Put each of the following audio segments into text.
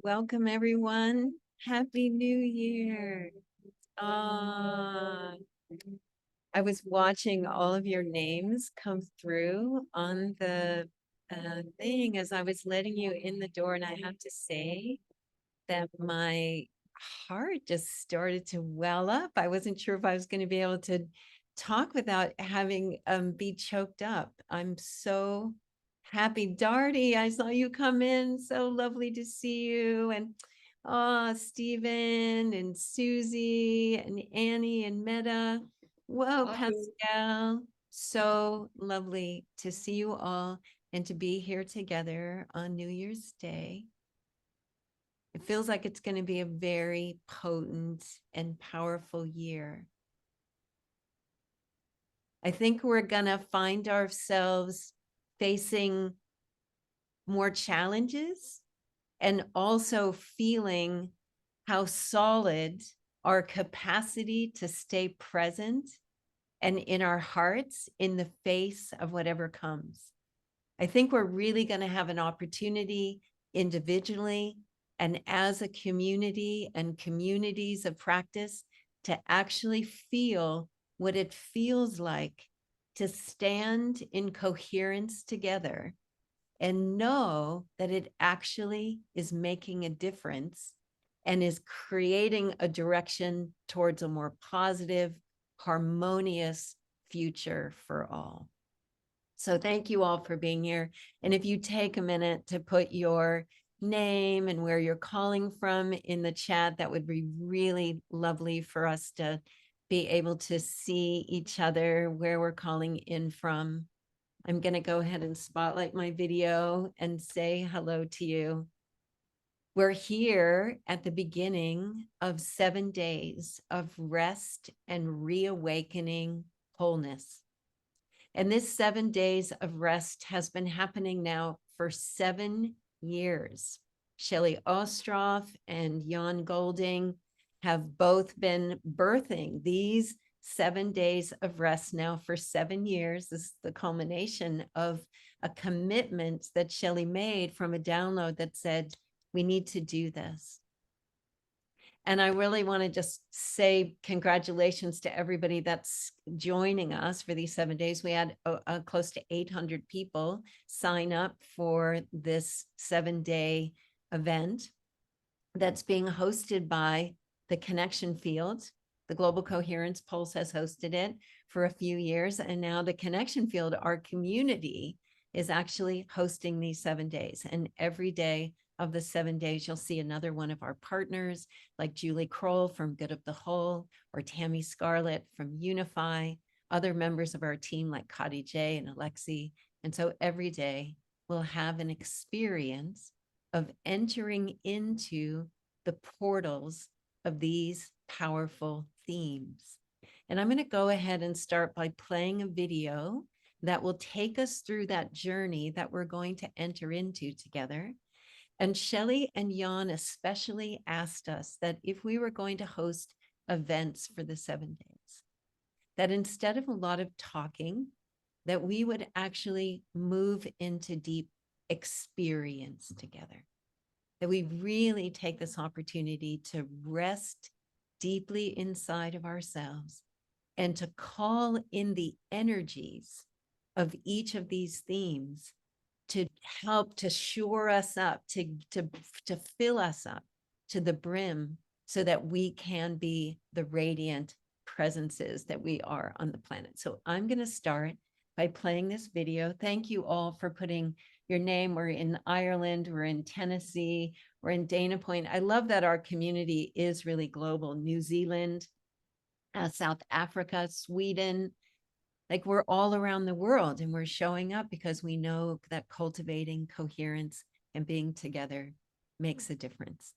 Welcome, everyone. Happy New Year. I was watching all of your names come through on the thing as I was letting you in the door. And I have to say that my heart just started to well up. I wasn't sure if I was going to be able to talk without having be choked up. I'm so happy. Darty, I saw you come in. So lovely to see you. And Stephen and Susie and Annie and Meta. Whoa, Pascal. So lovely to see you all and to be here together on New Year's Day. It feels like it's going to be a very potent and powerful year. I think we're going to find ourselves facing more challenges and also feeling how solid our capacity to stay present and in our hearts in the face of whatever comes. I think we're really going to have an opportunity individually and as a community and communities of practice to actually feel what it feels like to stand in coherence together and know that it actually is making a difference and is creating a direction towards a more positive, harmonious future for all. So thank you all for being here. And if you take a minute to put your name and where you're calling from in the chat, that would be really lovely for us to be able to see each other where we're calling in from. I'm going to go ahead and spotlight my video and say hello to you. We're here at the beginning of 7 days of rest and reawakening wholeness. And this 7 days of rest has been happening now for 7 years. Shelley Ostroff and Jan Golding have both been birthing these 7 days of rest now for 7 years. This is the culmination of a commitment that Shelley made from a download that said, we need to do this. And I really want to just say congratulations to everybody that's joining us for these 7 days. We had close to 800 people sign up for this 7-day event that's being hosted by the Connection Field. The Global Coherence Pulse has hosted it for a few years. And now the Connection Field, our community, is actually hosting these 7 days. And every day of the 7 days, you'll see another one of our partners, like Julie Kroll from Good of the Whole, or Tammy Scarlett from Unify, other members of our team like Kadi J and Alexi. And so every day we'll have an experience of entering into the portals of these powerful themes. And I'm going to go ahead and start by playing a video that will take us through that journey that we're going to enter into together. And Shelley and Jan especially asked us that if we were going to host events for the 7 days, that instead of a lot of talking, that we would actually move into deep experience together, that we really take this opportunity to rest deeply inside of ourselves and to call in the energies of each of these themes to help to shore us up, to fill us up to the brim so that we can be the radiant presences that we are on the planet. So I'm going to start by playing this video. Thank you all for putting your name. We're in Ireland, we're in Tennessee, we're in Dana Point. I love that our community is really global. New Zealand, South Africa, Sweden, like we're all around the world and we're showing up because we know that cultivating coherence and being together makes a difference.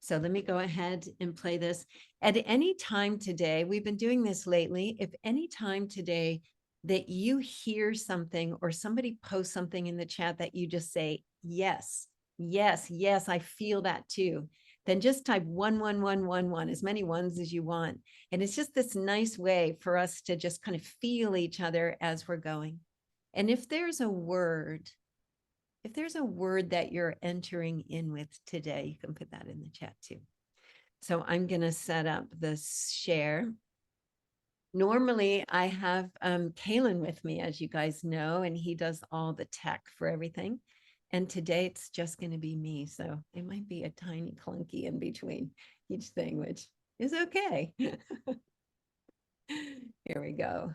So let me go ahead and play this. At any time today, we've been doing this lately, if any time today that you hear something or somebody posts something in the chat that you just say, yes, yes, yes, I feel that too, then just type 11111, as many ones as you want. And it's just this nice way for us to just kind of feel each other as we're going. And if there's a word if there's a word that you're entering in with today, you can put that in the chat too. So I'm going to set up this share. Normally, I have Kalen with me, as you guys know, and he does all the tech for everything. And today it's just going to be me. So it might be a tiny clunky in between each thing, which is okay. Here we go.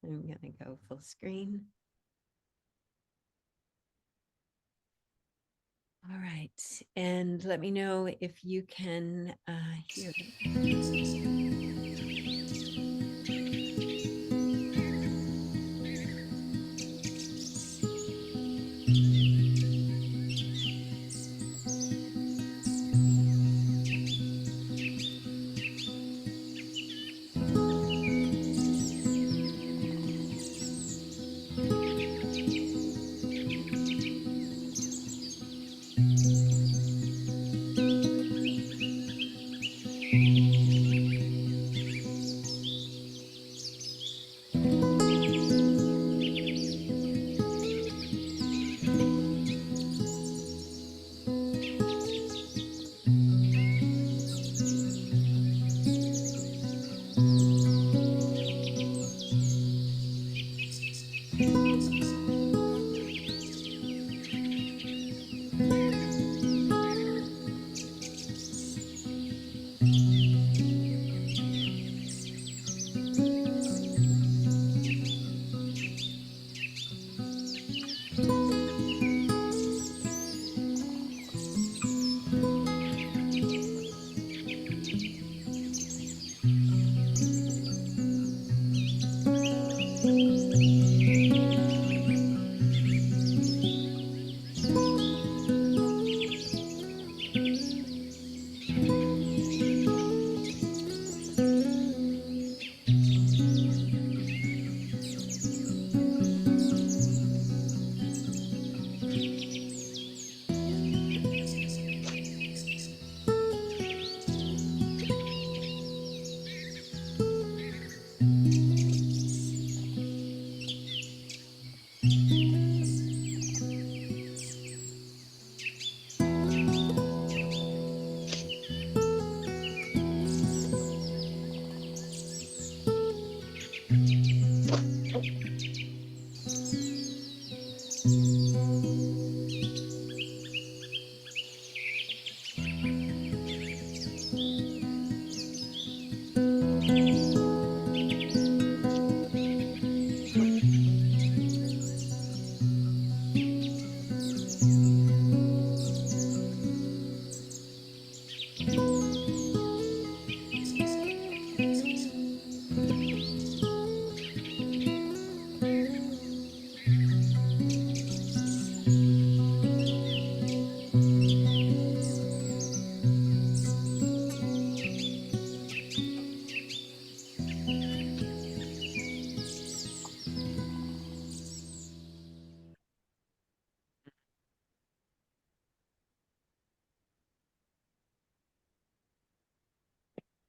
I'm going to go full screen. All right. And let me know if you can hear them.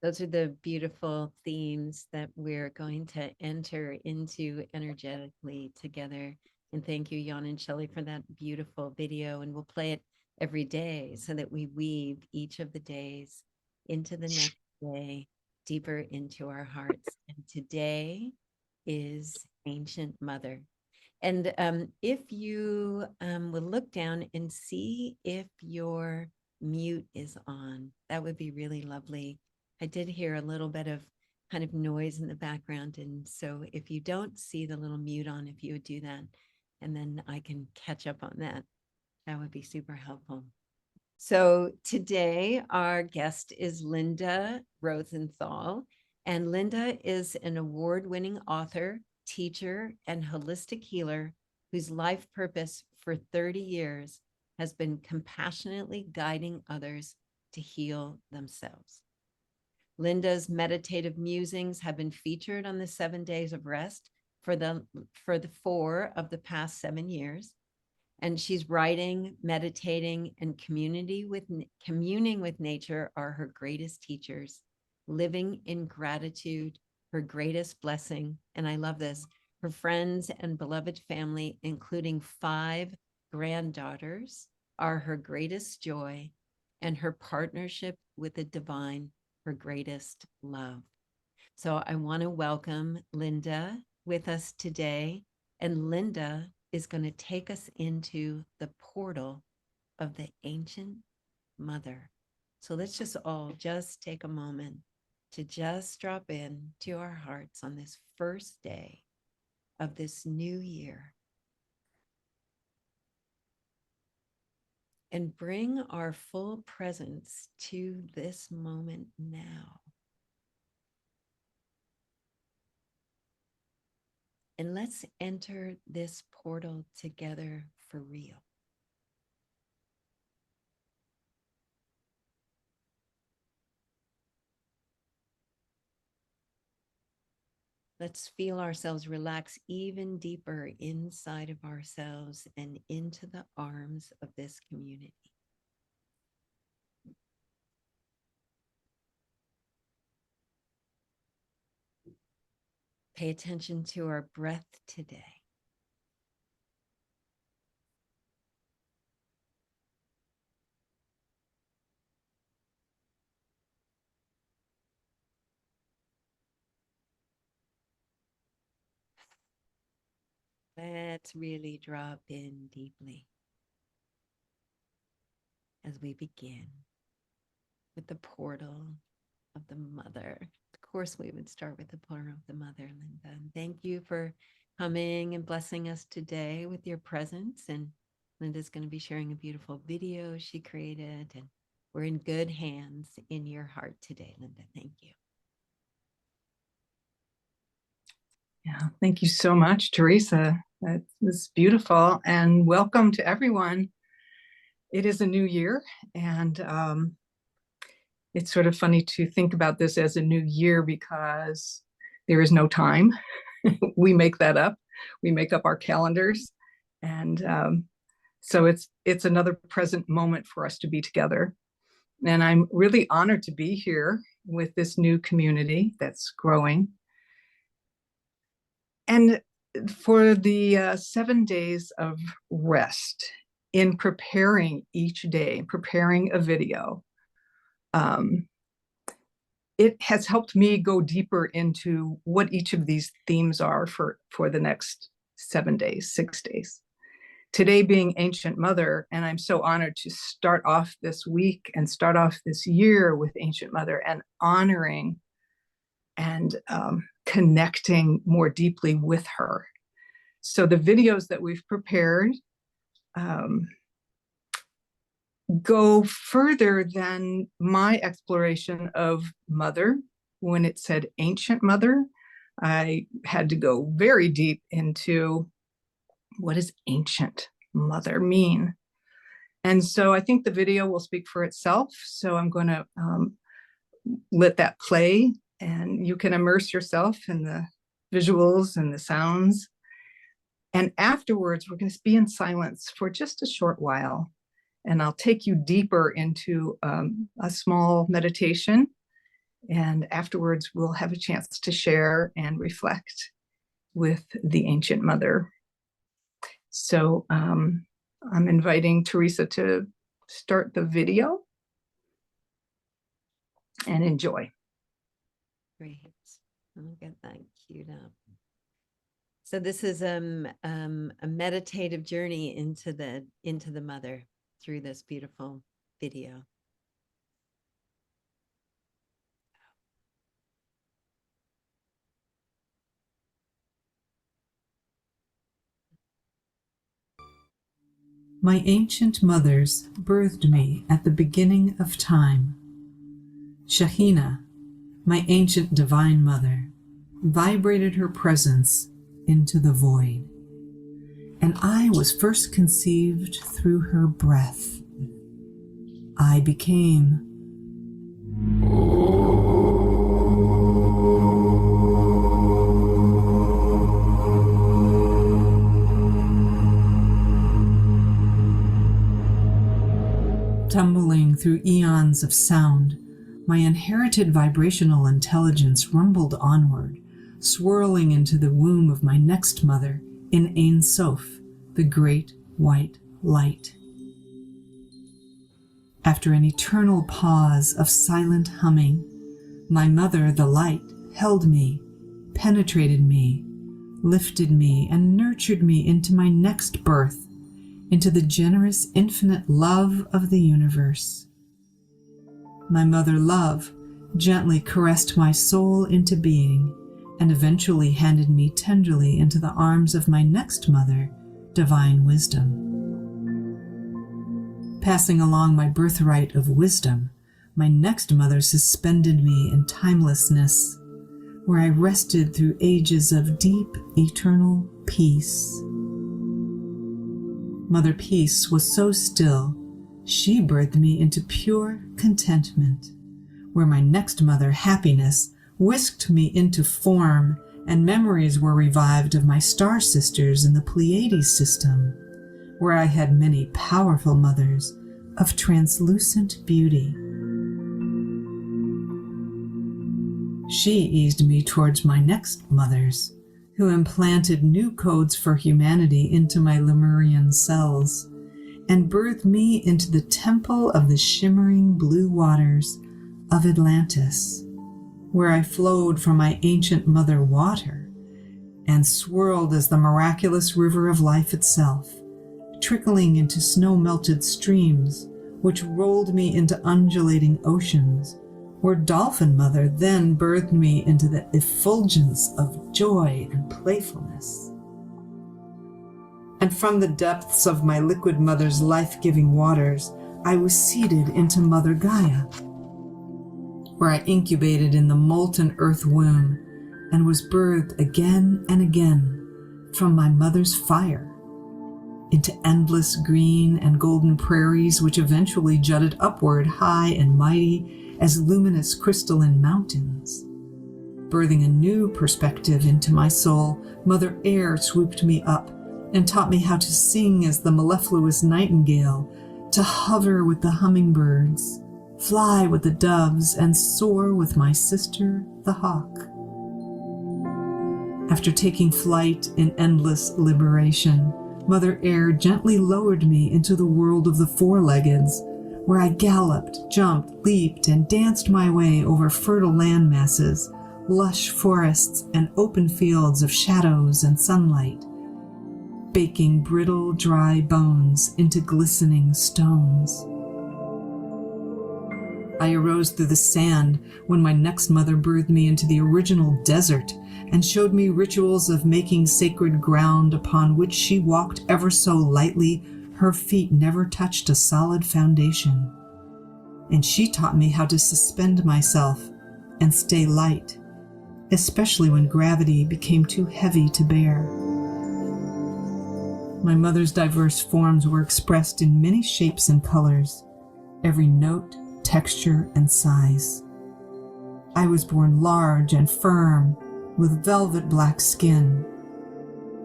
Those are the beautiful themes that we're going to enter into energetically together. And thank you, Jan and Shelley, for that beautiful video. And we'll play it every day so that we weave each of the days into the next day, deeper into our hearts. And today is Ancient Mother. And if you will look down and see if your mute is on, that would be really lovely. I did hear a little bit of kind of noise in the background. And so if you don't see the little mute on, if you would do that, and then I can catch up on that, that would be super helpful. So today our guest is Linda Rosenthal, and Linda is an award-winning author, teacher, and holistic healer whose life purpose for 30 years has been compassionately guiding others to heal themselves. Linda's meditative musings have been featured on the 7 Days of Rest for the 4 of the past 7 years. And she's writing, meditating, and communing with nature are her greatest teachers. Living in gratitude, her greatest blessing. And I love this. Her friends and beloved family, including 5 granddaughters are her greatest joy, and her partnership with the divine, her greatest love. So I want to welcome Linda with us today. And Linda is going to take us into the portal of the ancient mother. So let's just take a moment to just drop in to our hearts on this first day of this new year and bring our full presence to this moment now. And let's enter this portal together for real. Let's feel ourselves relax even deeper inside of ourselves and into the arms of this community. Pay attention to our breath today. Let's really drop in deeply as we begin with the portal of the mother. Of course, we would start with the portal of the mother, Linda. And thank you for coming and blessing us today with your presence. And Linda's going to be sharing a beautiful video she created. And we're in good hands in your heart today, Linda. Thank you. Yeah, thank you so much, Teresa. That was beautiful. And welcome to everyone. It is a new year, and it's sort of funny to think about this as a new year because there is no time. We make that up. We make up our calendars. And so it's another present moment for us to be together. And I'm really honored to be here with this new community that's growing. And for the 7 days of rest in preparing each day, preparing a video, it has helped me go deeper into what each of these themes are for the next 7 days, 6 days. Today being Ancient Mother, and I'm so honored to start off this week and start off this year with Ancient Mother and honoring and connecting more deeply with her. So the videos that we've prepared go further than my exploration of mother. When it said Ancient Mother, I had to go very deep into what does Ancient Mother mean? And so I think the video will speak for itself. So I'm going to let that play, and you can immerse yourself in the visuals and the sounds. And afterwards, we're going to be in silence for just a short while. And I'll take you deeper into a small meditation. And afterwards, we'll have a chance to share and reflect with the Ancient Mother. So I'm inviting Teresa to start the video and enjoy. Great. I'll get that queued up. So this is a meditative journey into the mother through this beautiful video. My ancient mothers birthed me at the beginning of time. Shahina, my ancient divine mother, vibrated her presence into the void, and I was first conceived through her breath. I became tumbling through eons of sound. My inherited vibrational intelligence rumbled onward, swirling into the womb of my next mother in Ein Sof, the great white light. After an eternal pause of silent humming, my mother, the light, held me, penetrated me, lifted me, and nurtured me into my next birth, into the generous, infinite love of the universe. My mother love gently caressed my soul into being and eventually handed me tenderly into the arms of my next mother, divine wisdom. Passing along my birthright of wisdom, my next mother suspended me in timelessness, where I rested through ages of deep, eternal peace. Mother Peace was so still, she birthed me into pure contentment, where my next mother, Happiness, whisked me into form, and memories were revived of my star sisters in the Pleiades system, where I had many powerful mothers of translucent beauty. She eased me towards my next mothers, who implanted new codes for humanity into my Lemurian cells, and birthed me into the temple of the shimmering blue waters of Atlantis, where I flowed from my ancient mother water and swirled as the miraculous river of life itself, trickling into snow-melted streams, which rolled me into undulating oceans, where Dolphin Mother then birthed me into the effulgence of joy and playfulness. And from the depths of my liquid mother's life-giving waters, I was seeded into Mother Gaia, where I incubated in the molten earth womb and was birthed again and again from my mother's fire into endless green and golden prairies, which eventually jutted upward high and mighty as luminous crystalline mountains. Birthing a new perspective into my soul, Mother Air swooped me up and taught me how to sing as the mellifluous nightingale, to hover with the hummingbirds, fly with the doves, and soar with my sister, the hawk. After taking flight in endless liberation, Mother Air gently lowered me into the world of the four-leggeds, where I galloped, jumped, leaped, and danced my way over fertile land masses, lush forests, and open fields of shadows and sunlight, baking brittle, dry bones into glistening stones. I arose through the sand when my next mother birthed me into the original desert and showed me rituals of making sacred ground upon which she walked ever so lightly. Her feet never touched a solid foundation. And she taught me how to suspend myself and stay light, especially when gravity became too heavy to bear. My mother's diverse forms were expressed in many shapes and colors, every note, texture, and size. I was born large and firm, with velvet black skin.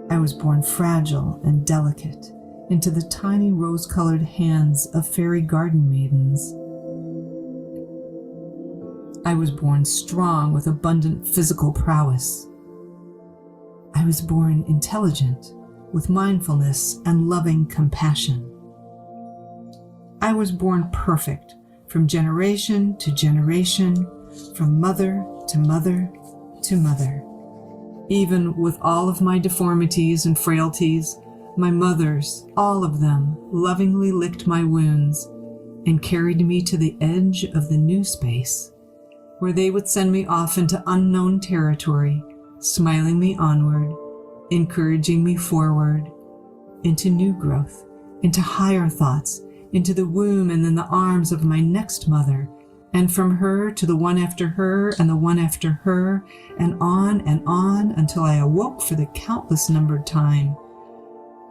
I was born fragile and delicate into the tiny rose-colored hands of fairy garden maidens. I was born strong with abundant physical prowess. I was born intelligent with mindfulness and loving compassion. I was born perfect from generation to generation, from mother to mother to mother. Even with all of my deformities and frailties, my mothers, all of them, lovingly licked my wounds and carried me to the edge of the new space, where they would send me off into unknown territory, smiling me onward, encouraging me forward, into new growth, into higher thoughts, into the womb and then the arms of my next mother, and from her to the one after her and the one after her, and on until I awoke for the countless numbered time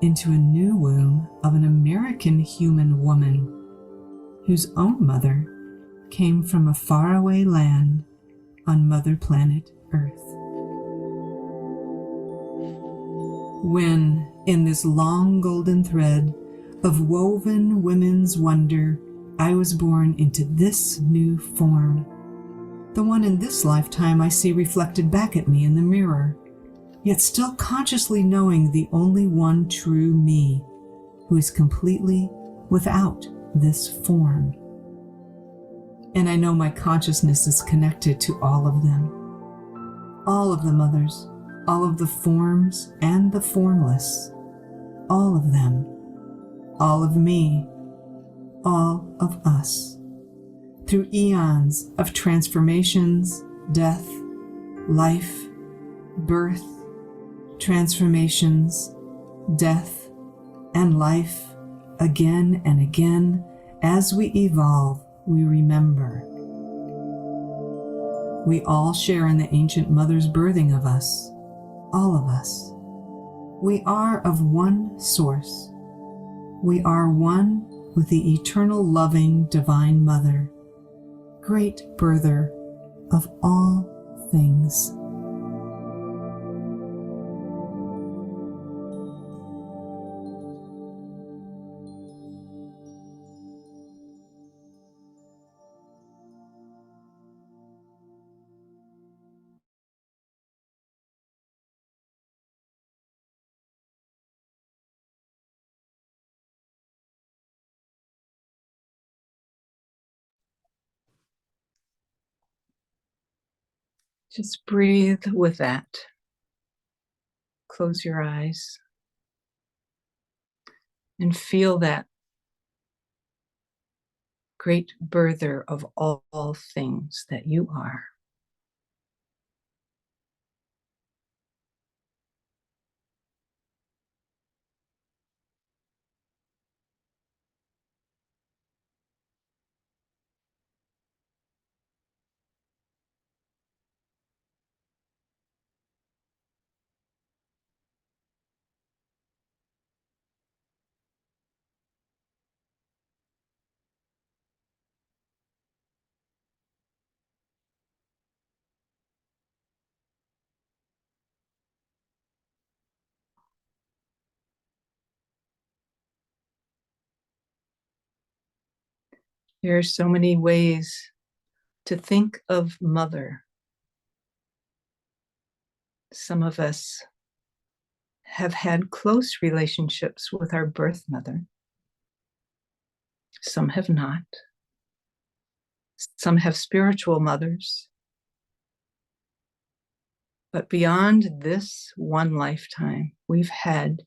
into a new womb of an American human woman whose own mother came from a faraway land on Mother Planet Earth. When, in this long golden thread of woven women's wonder, I was born into this new form, the one in this lifetime I see reflected back at me in the mirror, yet still consciously knowing the only one true me, who is completely without this form. And I know my consciousness is connected to all of them. All of the mothers, all of the forms and the formless, all of them, all of me, all of us, through eons of transformations, death, life, birth, transformations, death, and life, again and again, as we evolve, we remember. We all share in the ancient mother's birthing of us, all of us. We are of one source. We are one with the eternal loving divine mother, great birther of all things. Just breathe with that. Close your eyes and feel that great birther of all things that you are. There are so many ways to think of mother. Some of us have had close relationships with our birth mother. Some have not. Some have spiritual mothers. But beyond this one lifetime, we've had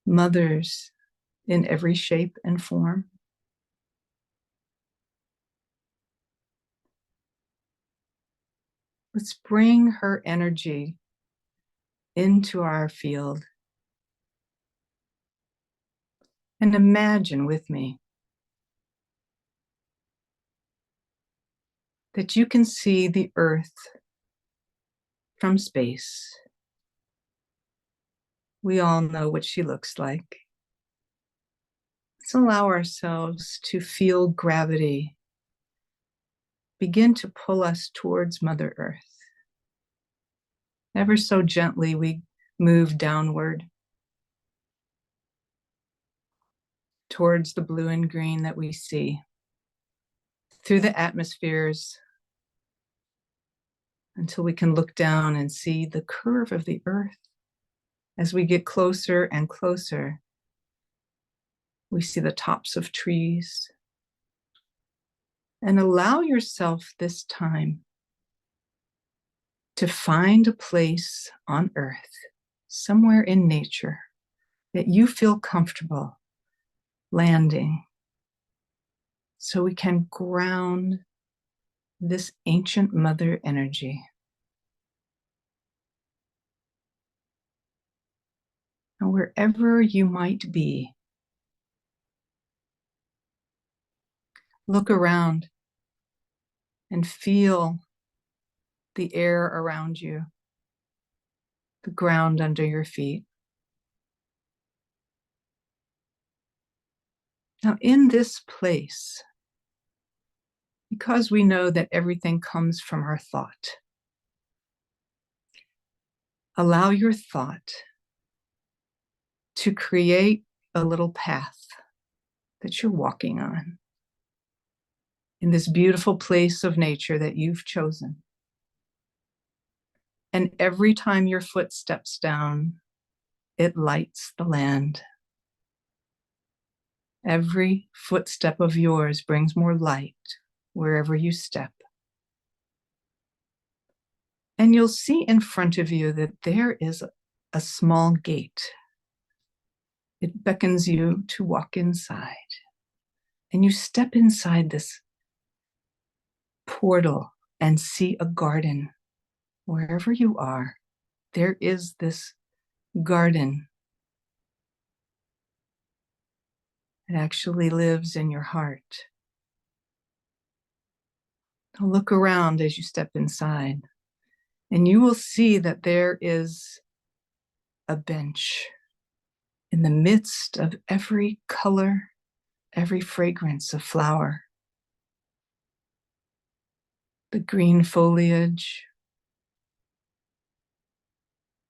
mothers in every shape and form. Let's bring her energy into our field. And imagine with me that you can see the earth from space. We all know what she looks like. Let's allow ourselves to feel gravity begin to pull us towards Mother Earth. Ever so gently, we move downward towards the blue and green that we see, through the atmospheres, until we can look down and see the curve of the earth. As we get closer and closer, we see the tops of trees. And allow yourself this time to find a place on earth, somewhere in nature, that you feel comfortable landing, so we can ground this ancient mother energy. And wherever you might be, look around and feel the air around you, the ground under your feet. Now, in this place, because we know that everything comes from our thought, allow your thought to create a little path that you're walking on in this beautiful place of nature that you've chosen. And every time your foot steps down, it lights the land Every footstep of yours brings more light wherever you step. And you'll see in front of you that there is a small gate. It beckons you to walk inside. And you step inside this portal and see a garden. Wherever you are, there is this garden. It actually lives in your heart. Now look around as you step inside, and you will see that there is a bench in the midst of every color, every fragrance of flower. The green foliage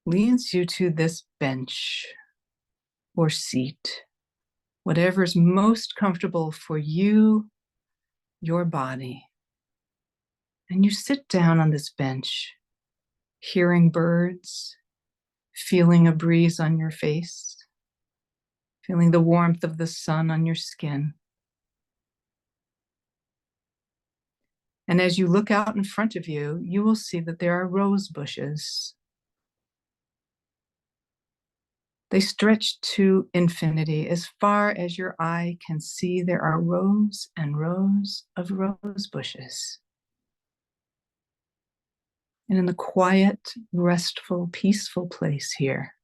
leads you to this bench or seat, whatever's most comfortable for you, your body. And you sit down on this bench, hearing birds, feeling a breeze on your face, feeling the warmth of the sun on your skin. And as you look out in front of you, you will see that there are rose bushes. They stretch to infinity. As far as your eye can see, there are rows and rows of rose bushes. And in the quiet, restful, peaceful place here,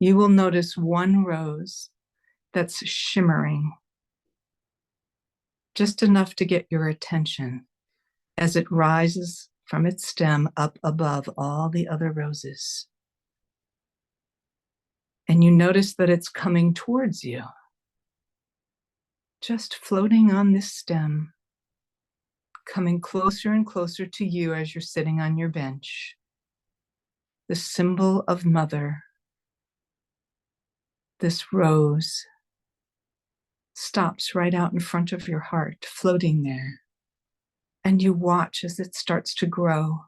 you will notice one rose that's shimmering, just enough to get your attention as it rises from its stem up above all the other roses. And you notice that it's coming towards you, just floating on this stem, coming closer and closer to you as you're sitting on your bench. The symbol of mother, this rose, stops right out in front of your heart, floating there. And you watch as it starts to grow.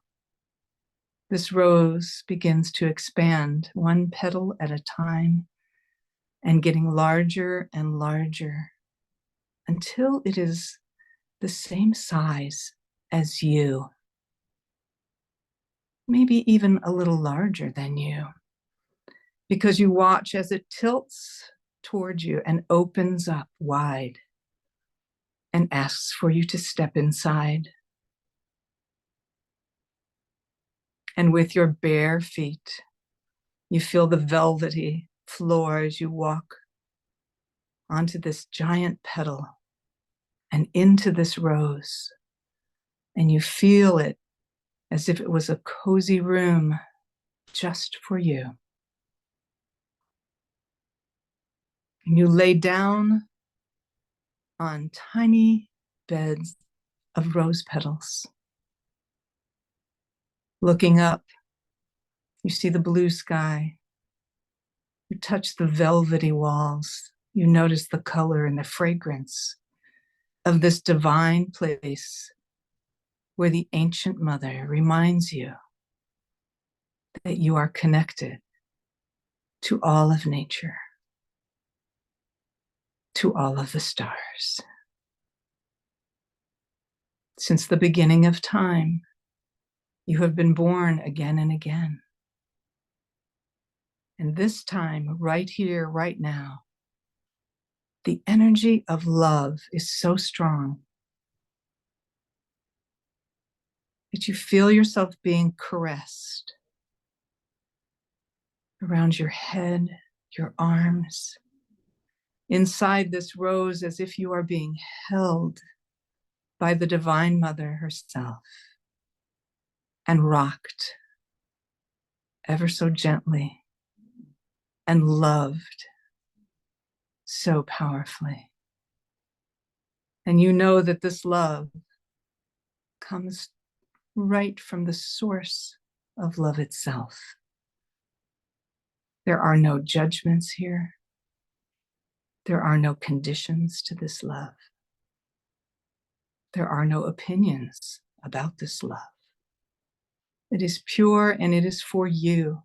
This rose begins to expand one petal at a time and getting larger and larger until it is the same size as you, maybe even a little larger than you, because you watch as it tilts towards you and opens up wide and asks for you to step inside. And with your bare feet, you feel the velvety floor as you walk onto this giant petal and into this rose. And you feel it as if it was a cozy room just for you. And you lay down on tiny beds of rose petals. Looking up, you see the blue sky. You touch the velvety walls. You notice the color and the fragrance of this divine place where the ancient mother reminds you that you are connected to all of nature, to all of the stars. Since the beginning of time, you have been born again and again. And this time, right here, right now, the energy of love is so strong that you feel yourself being caressed around your head, your arms, inside this rose, as if you are being held by the Divine Mother herself and rocked ever so gently and loved so powerfully. And you know that this love comes right from the source of love itself. There are no judgments here. There are no conditions to this love. There are no opinions about this love. It is pure and it is for you.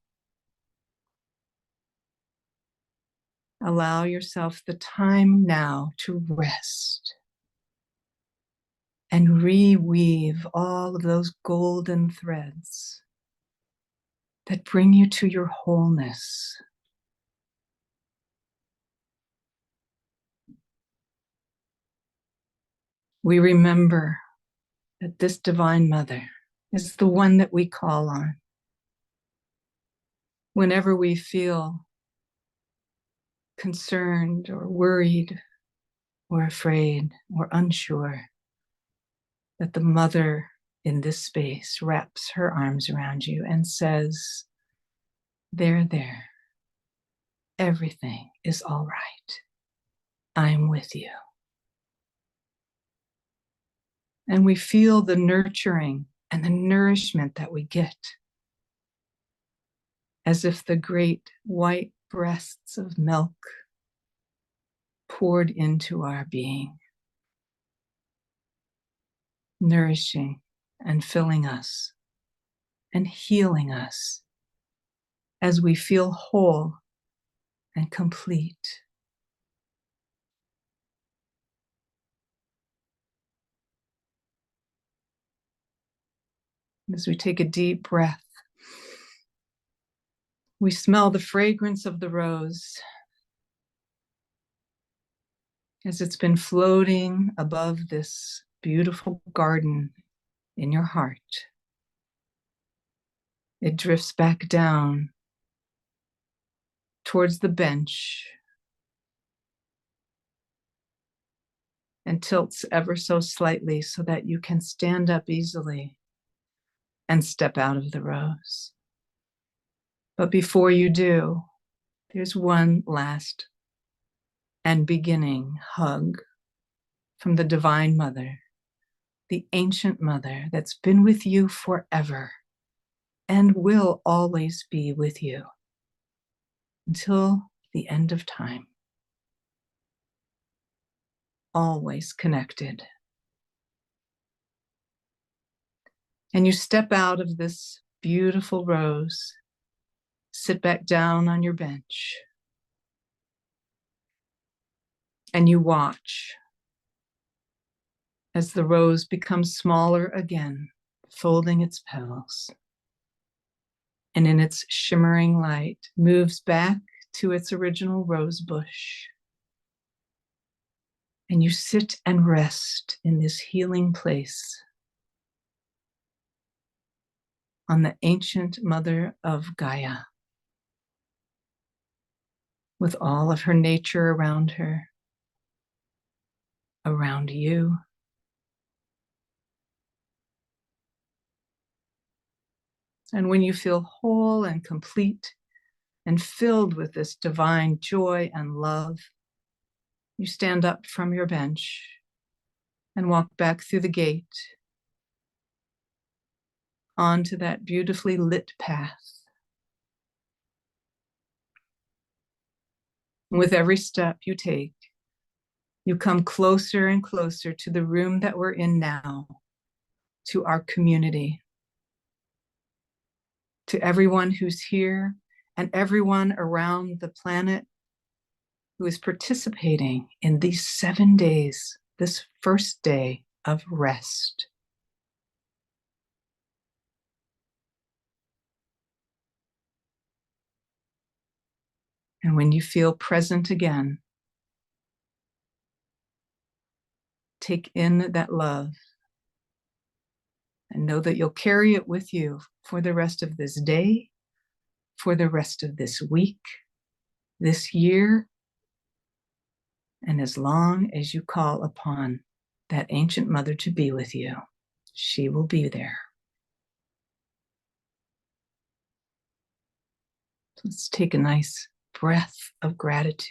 Allow yourself the time now to rest and reweave all of those golden threads that bring you to your wholeness. We remember that this Divine Mother is the one that we call on whenever we feel concerned or worried or afraid or unsure, that the Mother in this space wraps her arms around you and says, there, everything is all right. I'm with you. And we feel the nurturing and the nourishment that we get, as if the great white breasts of milk poured into our being, nourishing and filling us and healing us as we feel whole and complete. As we take a deep breath, we smell the fragrance of the rose as it's been floating above this beautiful garden in your heart. It drifts back down towards the bench and tilts ever so slightly so that you can stand up easily and step out of the rose. But before you do, there's one last and beginning hug from the Divine Mother, the ancient Mother that's been with you forever and will always be with you until the end of time. Always connected. And you step out of this beautiful rose, sit back down on your bench, and you watch as the rose becomes smaller again, folding its petals, and in its shimmering light moves back to its original rose bush. And you sit and rest in this healing place on the ancient Mother of Gaia, with all of her nature around her, around you. And when you feel whole and complete and filled with this divine joy and love, you stand up from your bench and walk back through the gate onto that beautifully lit path. With every step you take, you come closer and closer to the room that we're in now, to our community, to everyone who's here and everyone around the planet who is participating in these 7 days, this first day of rest. And when you feel present again, take in that love and know that you'll carry it with you for the rest of this day, for the rest of this week, this year, and as long as you call upon that ancient Mother to be with you, she will be there. Let's take a nice breath of gratitude.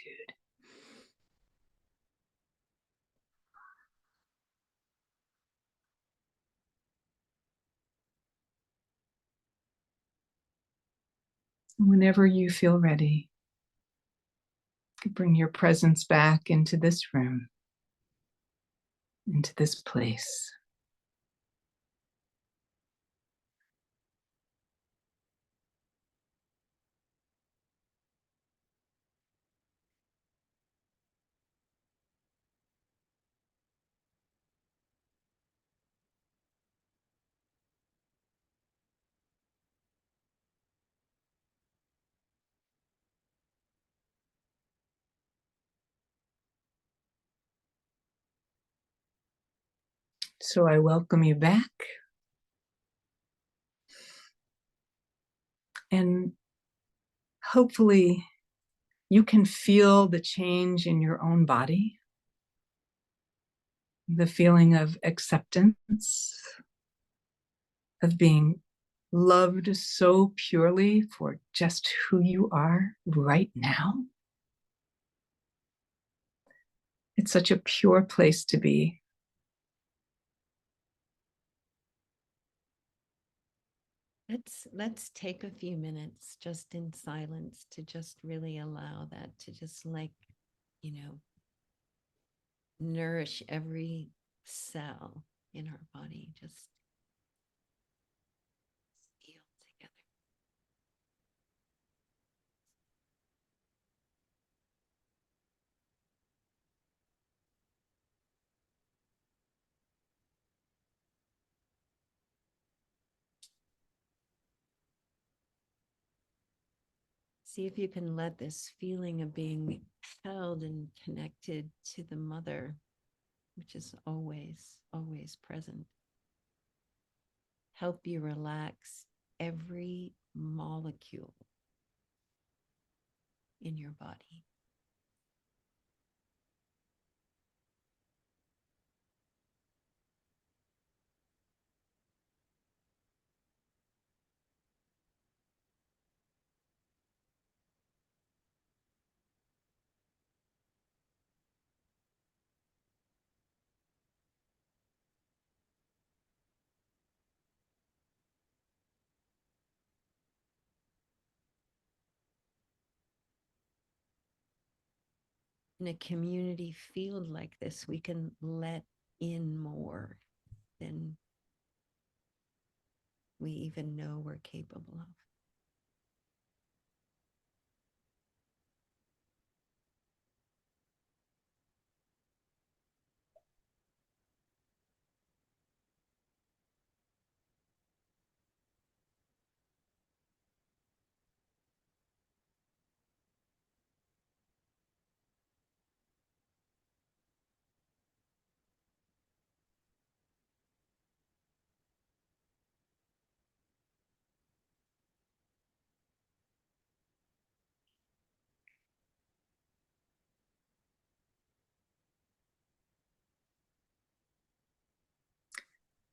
Whenever you feel ready, bring your presence back into this room, into this place. So I welcome you back. And hopefully you can feel the change in your own body, the feeling of acceptance, of being loved so purely for just who you are right now. It's such a pure place to be. Let's take a few minutes just in silence to just really allow that to just nourish every cell in our body. Just feel together. See if you can let this feeling of being held and connected to the mother, which is always, always present, help you relax every molecule in your body. In a community field like this, we can let in more than we even know we're capable of.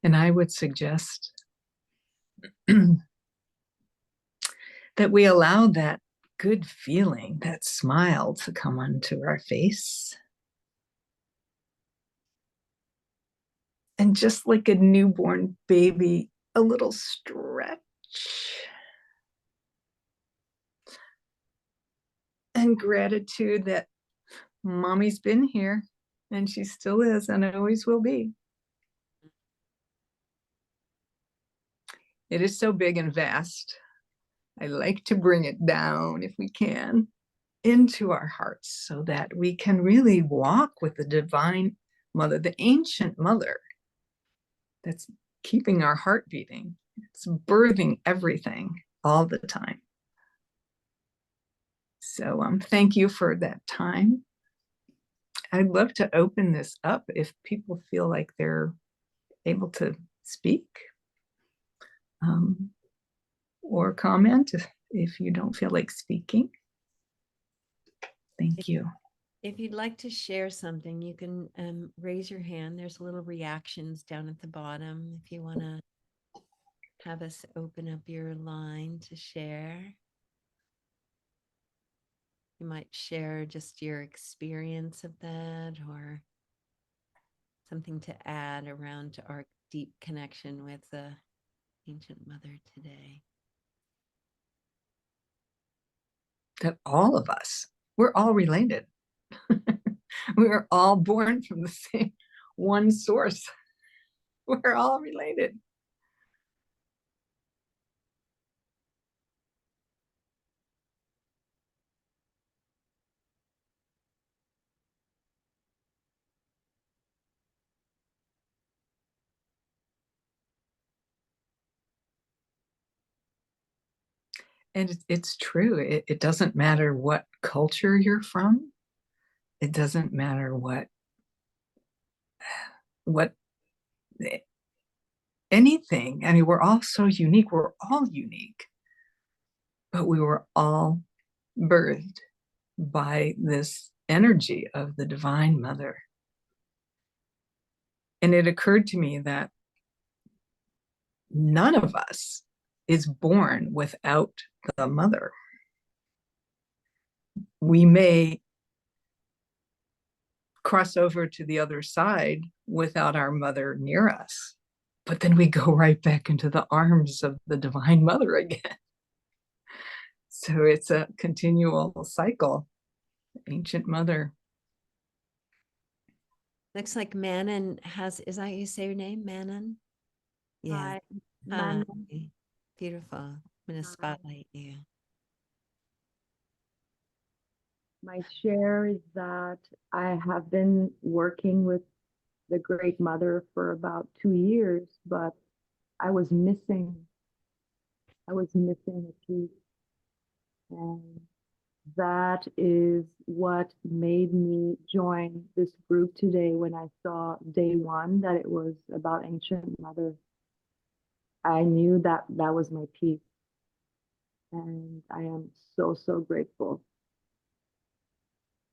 And I would suggest that we allow that good feeling, that smile to come onto our face. And just like a newborn baby, a little stretch. And gratitude that mommy's been here and she still is and always will be. It is so big and vast. I like to bring it down, if we can, into our hearts so that we can really walk with the divine mother, the ancient mother that's keeping our heart beating. It's birthing everything all the time. So thank you for that time. I'd love to open this up if people feel like they're able to speak or comment if you don't feel like speaking. Thank you. If you'd like to share something, you can raise your hand. There's little reactions down at the bottom if you want to have us open up your line to share. You might share just your experience of that or something to add around our deep connection with the ancient mother today. That all of us, we're all related. We are all born from the same one source. We're all related. And it's true. It doesn't matter what culture you're from. It doesn't matter what anything. I mean, we're all so unique. We're all unique, but we were all birthed by this energy of the Divine Mother. And it occurred to me that none of us is born without the mother. We may cross over to the other side without our mother near us, but then we go right back into the arms of the Divine Mother again. So it's a continual cycle. Ancient Mother. Looks like Manon has, is that how you say your name, Manon? Yeah. Hi, Hi. Manon. Beautiful. I'm going to spotlight you. My share is that I have been working with the Great Mother for about 2 years, but I was missing a piece. And that is what made me join this group today when I saw day one that it was about Ancient Mother. I knew that that was my piece. And I am so, so grateful.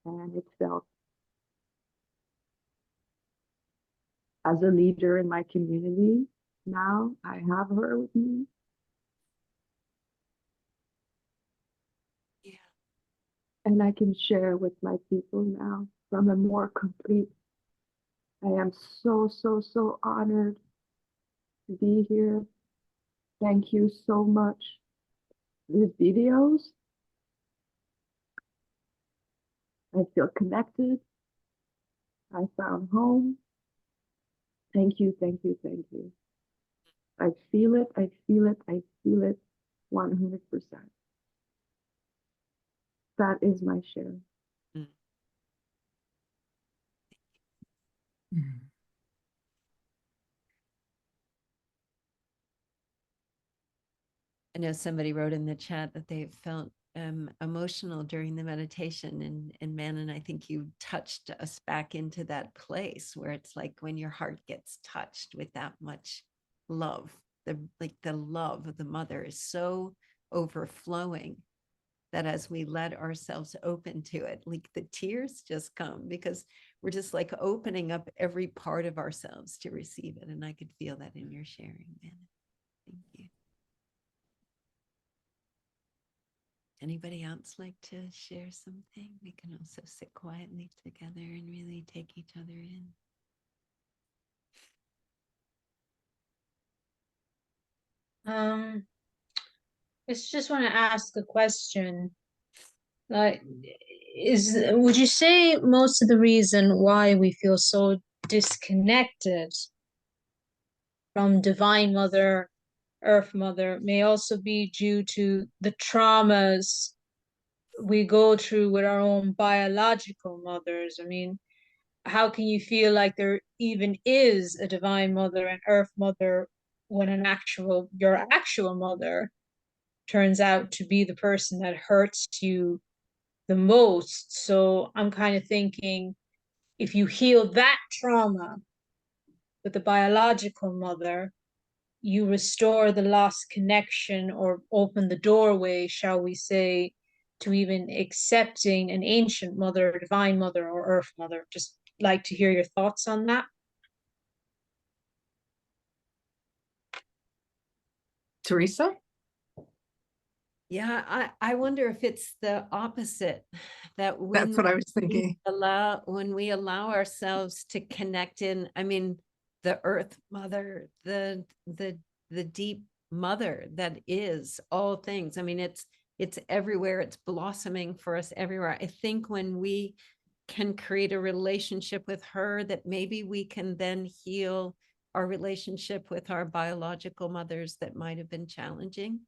And it felt, as a leader in my community, now I have her with me. Yeah. And I can share with my people now from a more complete. I am so, so, so honored to be here. Thank you so much. These videos, I feel connected. I found home. Thank you, thank you, thank you. I feel it, I feel it, I feel it 100%. That is my share. I know somebody wrote in the chat that they felt emotional during the meditation, and Manon, I think you touched us back into that place where it's like when your heart gets touched with that much love, the love of the mother is so overflowing that as we let ourselves open to it, like the tears just come because we're just like opening up every part of ourselves to receive it. And I could feel that in your sharing, Manon. Thank you. Anybody else like to share something? We can also sit quietly together and really take each other in. I just want to ask a question. Like, would you say most of the reason why we feel so disconnected from Divine Mother, Earth Mother, may also be due to the traumas we go through with our own biological mothers? I mean, how can you feel like there even is a Divine Mother and Earth Mother when your actual mother turns out to be the person that hurts you the most? So I'm kind of thinking, if you heal that trauma with the biological mother, you restore the lost connection or open the doorway, shall we say, to even accepting an ancient mother, Divine Mother, or Earth Mother. Just like to hear your thoughts on that. Teresa? Yeah, I wonder if it's the opposite, that when That's what I was thinking. when we allow ourselves to connect in, I mean, the Earth Mother, the deep mother that is all things. I mean, it's everywhere. It's blossoming for us everywhere. I think when we can create a relationship with her, that maybe we can then heal our relationship with our biological mothers that might have been challenging.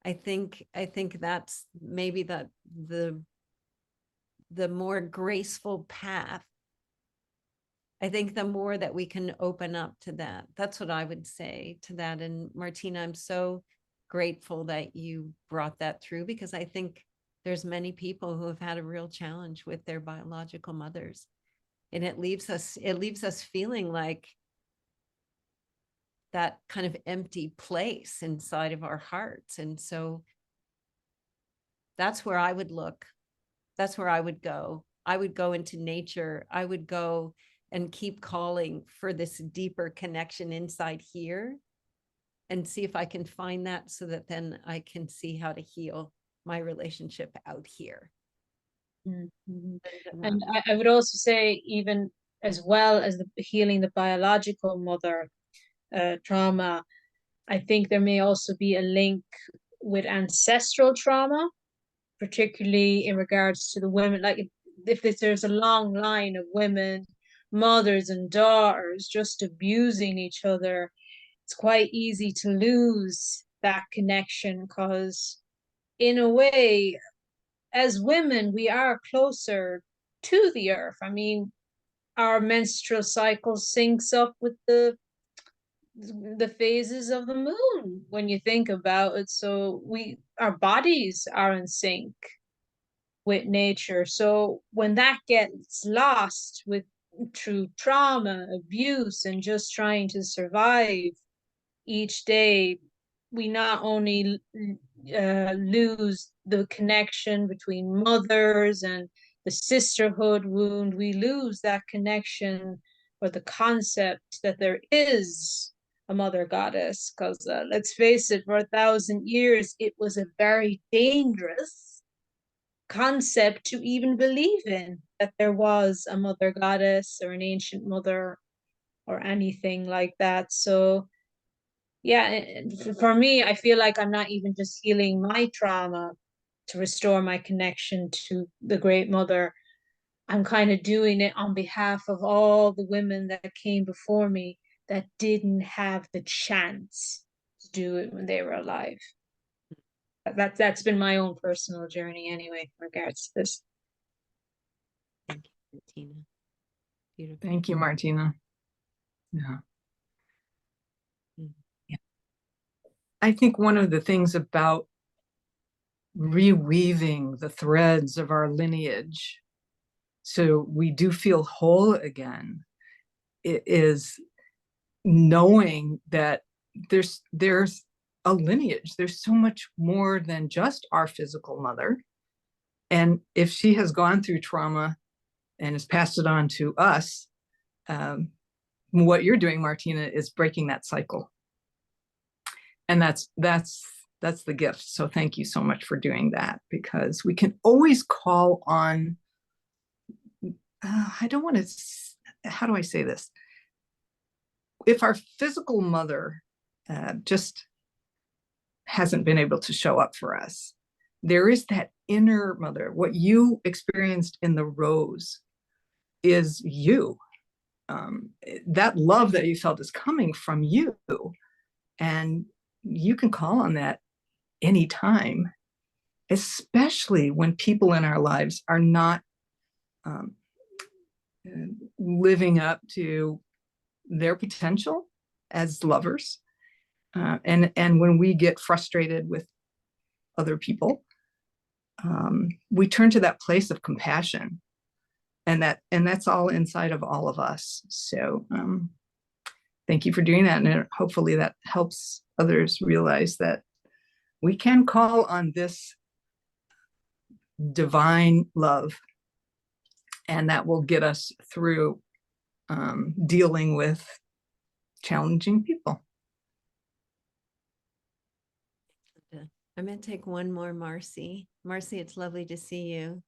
I think that's maybe the more graceful path. I think the more that we can open up to that, that's what I would say to that. And Martina, I'm so grateful that you brought that through, because I think there's many people who have had a real challenge with their biological mothers. And it leaves us feeling like that kind of empty place inside of our hearts. And so that's where I would look. That's where I would go. I would go into nature. I would go and keep calling for this deeper connection inside here and see if I can find that, so that then I can see how to heal my relationship out here. Mhm. And I would also say, even as well as the healing the biological mother trauma, I think there may also be a link with ancestral trauma, particularly in regards to the women. Like if there's a long line of women, mothers and daughters, just abusing each other, it's quite easy to lose that connection, because in a way, as women, we are closer to the earth. I mean, our menstrual cycle syncs up with the phases of the moon when you think about it. So our bodies are in sync with nature. So when that gets lost with through trauma, abuse, and just trying to survive each day, we not only lose the connection between mothers and the sisterhood wound, we lose that connection or the concept that there is a mother goddess. Because let's face it, for 1,000 years, it was a very dangerous concept to even believe in, that there was a mother goddess or an ancient mother or anything like that. So yeah, for me, I feel like I'm not even just healing my trauma to restore my connection to the Great Mother. I'm kind of doing it on behalf of all the women that came before me that didn't have the chance to do it when they were alive. That's been my own personal journey anyway, in regards to this. Thank you, Martina. Beautiful. Thank you, Martina. Yeah. Mhm. I think one of the things about reweaving the threads of our lineage so we do feel whole again, it is knowing that there's a lineage. There's so much more than just our physical mother. And if she has gone through trauma and has passed it on to us, what you're doing, Martina, is breaking that cycle. And that's the gift. So thank you so much for doing that, because we can always call on, how do I say this? If our physical mother just hasn't been able to show up for us, there is that inner mother. What you experienced in the rose is you. That love that you felt is coming from you. And you can call on that anytime, especially when people in our lives are not living up to their potential as lovers. And when we get frustrated with other people, we turn to that place of compassion, and that's all inside of all of us. So thank you for doing that, and hopefully that helps others realize that we can call on this divine love, and that will get us through dealing with challenging people. I'm going to take one more, Marcy. Marcy, it's lovely to see you.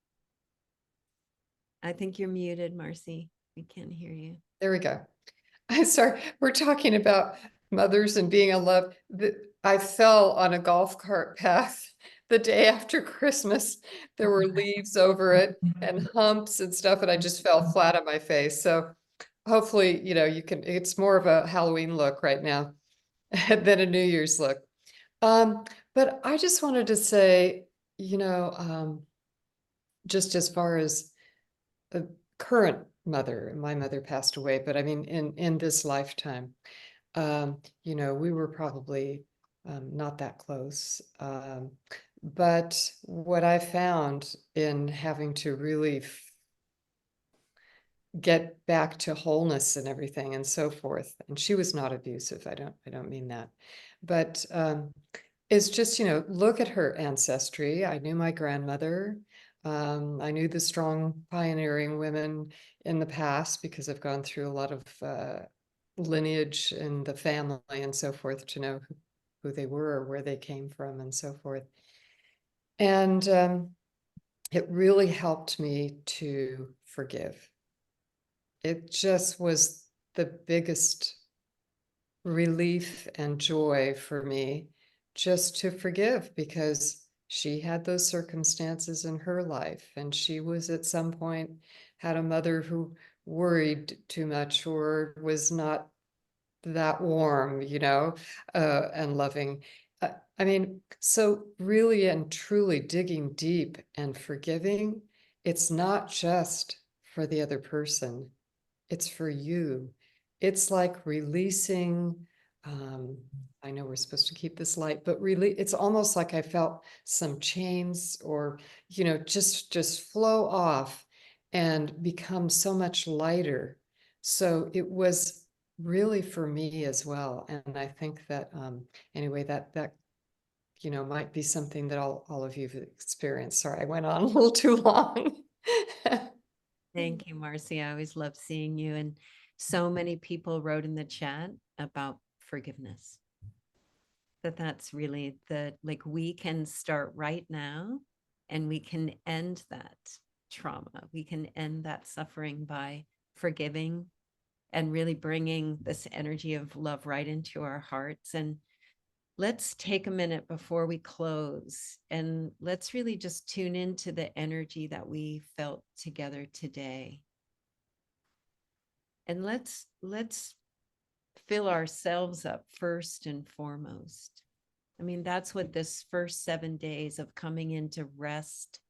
I think you're muted, Marcy. We can't hear you. There we go. I'm sorry. We're talking about mothers and being in love. I fell on a golf cart path the day after Christmas. There were leaves over it and humps and stuff, and I just fell flat on my face. So hopefully, it's more of a Halloween look right now than a New Year's look. But I just wanted to say, just as far as the current mother, my mother passed away, but I mean, in this lifetime, we were probably not that close. But what I found in having to really get back to wholeness and everything and so forth. And she was not abusive. I don't mean that. But it's just, look at her ancestry. I knew my grandmother. I knew the strong pioneering women in the past because I've gone through a lot of lineage in the family and so forth to know who they were, where they came from and so forth. And it really helped me to forgive. It just was the biggest relief and joy for me just to forgive, because she had those circumstances in her life, and she was at some point had a mother who worried too much or was not that warm, and loving. I mean, so really and truly digging deep and forgiving, it's not just for the other person, it's for you. It's like releasing, I know we're supposed to keep this light, but really it's almost like I felt some chains or, just flow off and become so much lighter. So it was really for me as well. And I think that, anyway, that might be something that all of you've experienced. Sorry, I went on a little too long. Thank you, Marcy. I always love seeing you. And so many people wrote in the chat about forgiveness. That's really we can start right now and we can end that trauma. We can end that suffering by forgiving and really bringing this energy of love right into our hearts. And let's take a minute before we close and let's really just tune into the energy that we felt together today. And let's fill ourselves up first and foremost. I mean, that's what this first 7 days of coming into rest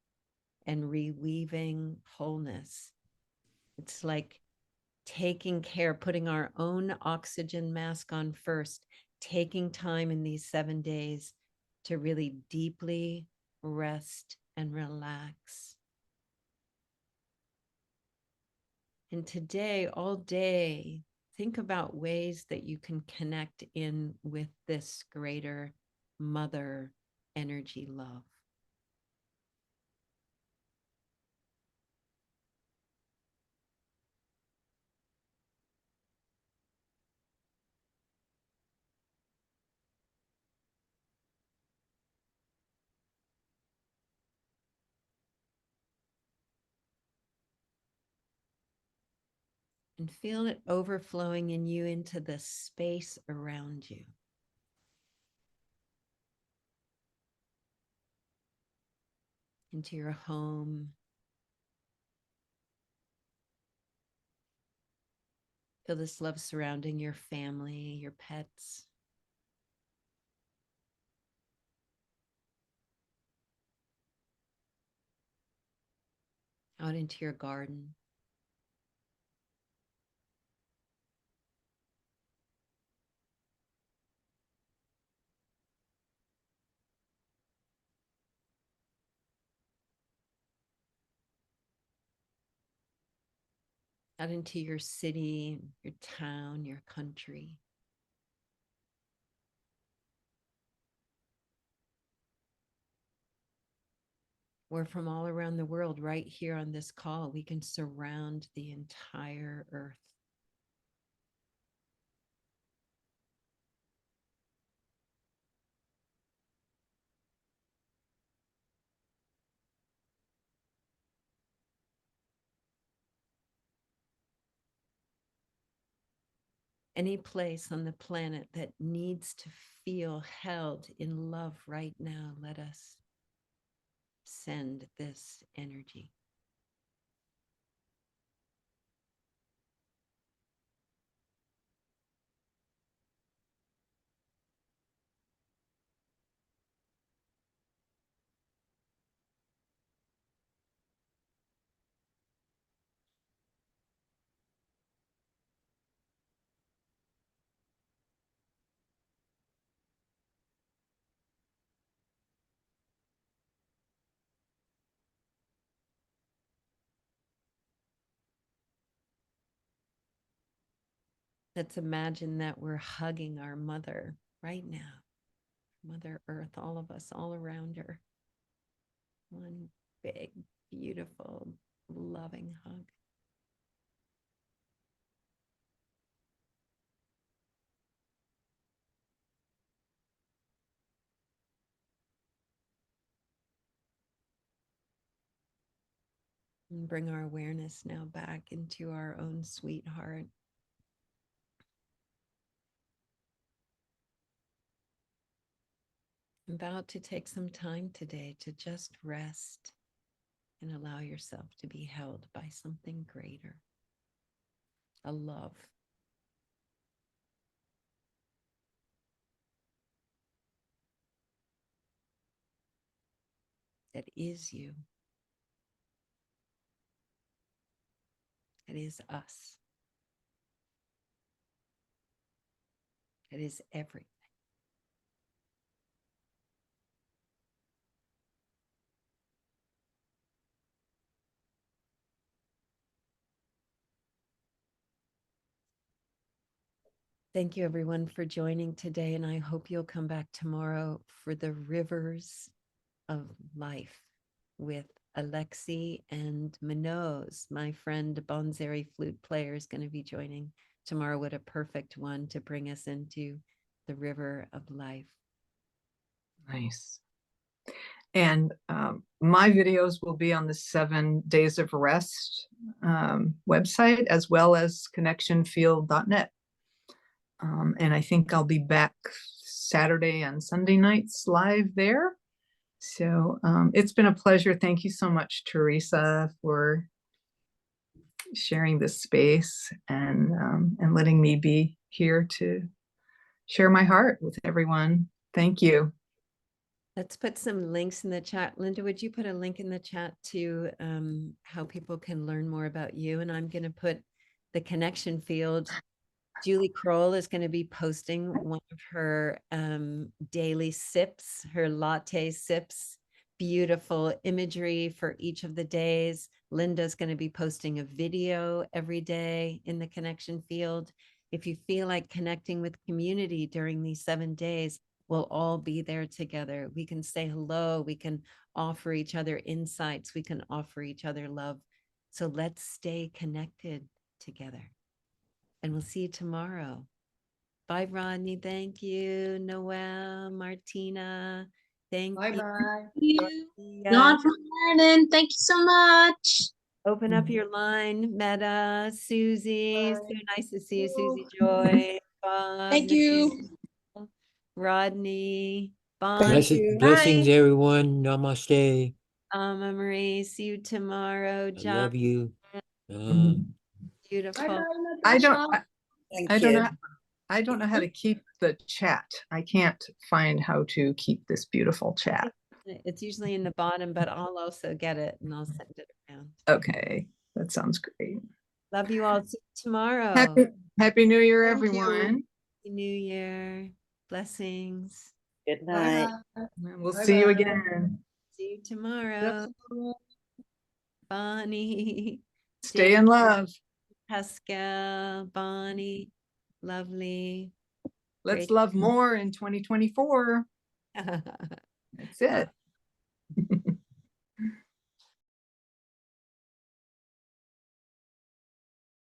and reweaving wholeness. It's like taking care, putting our own oxygen mask on first, taking time in these 7 days to really deeply rest and relax. And today, all day, think about ways that you can connect in with this greater mother energy love. And feel it overflowing in you into the space around you. Into your home. Feel this love surrounding your family, your pets. Out into your garden. Out into your city, your town, your country. Or from all around the world, right here on this call, we can surround the entire earth. Any place on the planet that needs to feel held in love right now, let us send this energy. Let's imagine that we're hugging our mother right now. Mother Earth, all of us, all around her. One big, beautiful, loving hug. And bring our awareness now back into our own sweetheart. About to take some time today to just rest and allow yourself to be held by something greater, a love. That is you. It is us. It is everything. Thank you, everyone, for joining today. And I hope you'll come back tomorrow for the Rivers of Life with Alexi and Minoz. My friend Bonzeri flute player is going to be joining tomorrow. What a perfect one to bring us into the River of Life. Nice. And my videos will be on the 7 Days of Rest website, as well as connectionfield.net. And I think I'll be back Saturday and Sunday nights live there. So it's been a pleasure. Thank you so much, Teresa, for sharing this space and letting me be here to share my heart with everyone. Thank you. Let's put some links in the chat. Linda, would you put a link in the chat to how people can learn more about you? And I'm going to put the connection field. Julie Kroll is going to be posting one of her daily sips, her latte sips, beautiful imagery for each of the days. Linda's going to be posting a video every day in the connection field. If you feel like connecting with community during these 7 days, we'll all be there together. We can say hello. We can offer each other insights. We can offer each other love. So let's stay connected together. And we'll see you tomorrow. Bye, Rodney. Thank you. Noel, Martina. Thank you. Bye-bye. Yeah. Not from Ireland. Thank you so much. Open up your line, Meta, Susie. Bye. So nice to see you, Susie Joy. Bob, Thank you. Nicole, Rodney, Thank Bonnie, you. Blessings, everyone. Namaste. Marie. See you tomorrow. I John, love you. beautiful. Bye-bye, I don't, Natasha. I don't know. I don't know how to keep the chat. I can't find how to keep this beautiful chat. It's usually in the bottom, but I'll also get it and I'll send it around. Okay, that sounds great. Love you all. See you tomorrow. Happy New Year, Thank you. everyone. Happy New Year. Blessings. Good night. Bye-bye. We'll see you Bye-bye. again. See you tomorrow. Bonnie. Stay in love. Pascal, Bonnie. Lovely. Let's Great. love more in 2024. That's it.